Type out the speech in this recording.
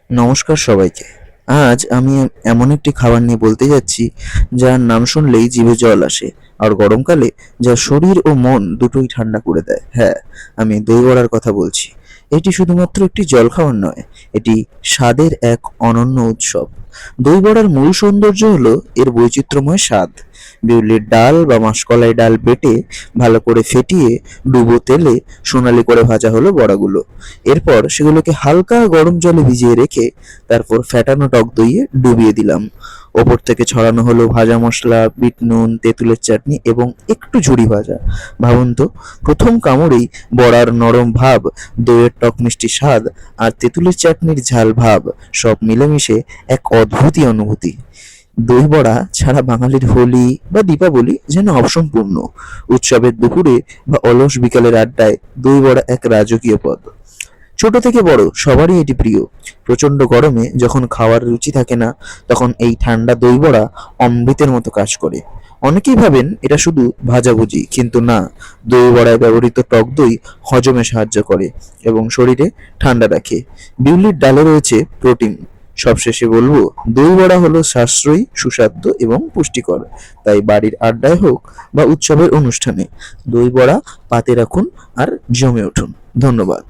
নমস্কার সবাইকে। আজ আমি এমন একটি খাবার নিয়ে বলতে যাচ্ছি যার নাম শুনলেই জিভে জল আসে, আর গরমকালে যা শরীর ও মন দুটোই ঠান্ডা করে দেয়। হ্যাঁ, আমি দই বড়ার কথা বলছি। এটি শুধুমাত্র একটি জলখাবার নয়, এটি স্বাদের এক অনন্য উৎসব। দই বড়ার মূল সৌন্দর্য হলো এর বৈচিত্র্যময় স্বাদ। বিউলির ডাল বা মাসকলাই ডাল বেটে ভালো করে ফেটিয়ে ডুবো তেলে সোনালি করে ভাজা হলো বড়াগুলো। এরপর সেগুলোকে হালকা গরম জলে ভিজিয়ে রেখে তারপর ফ্যাটানো টক দইয়ে ডুবিয়ে দিলাম। ওপর থেকে ছড়ানো হলো ভাজা মশলা, বিট নুন, তেঁতুলের চাটনি এবং একটু ঝুরি ভাজা। ভাবুন তো, প্রথম কামড়েই বড়ার নরম ভাব, দইয়ের টক মিষ্টি স্বাদ আর তেঁতুলের চাটনির ঝাল ভাব সব মিলেমিশে এক অদ্ভুতই অনুভূতি। দই বড়া ছাড়া বাঙালির হোলি বা দীপাবলি যেন অসম্পূর্ণ। উৎসবের দুপুরে বা অলস বিকালের আড্ডায় দই বড়া এক রাজকীয় পদ। ছোট থেকে বড় সবারই এটি প্রিয়। প্রচন্ড গরমে যখন খাওয়ার রুচি থাকে না, তখন এই ঠান্ডা দই বড়া অমৃতের মতো কাজ করে। অনেকেই ভাবেন এটা শুধু ভাজাভুজি, কিন্তু না। দই বড়ায় ব্যবহৃত টক দই হজমে সাহায্য করে এবং শরীরে ঠান্ডা রাখে। বিউলির ডালে রয়েছে প্রোটিন। সবশেষে বলবো, দই বড়া হলো সাশ্রয়ী, সুস্বাদু এবং পুষ্টিকর। তাই বাড়ির আড্ডায় হোক বা উৎসবের অনুষ্ঠানে দই বড়া পাতে রাখুন আর জমে উঠুন। ধন্যবাদ।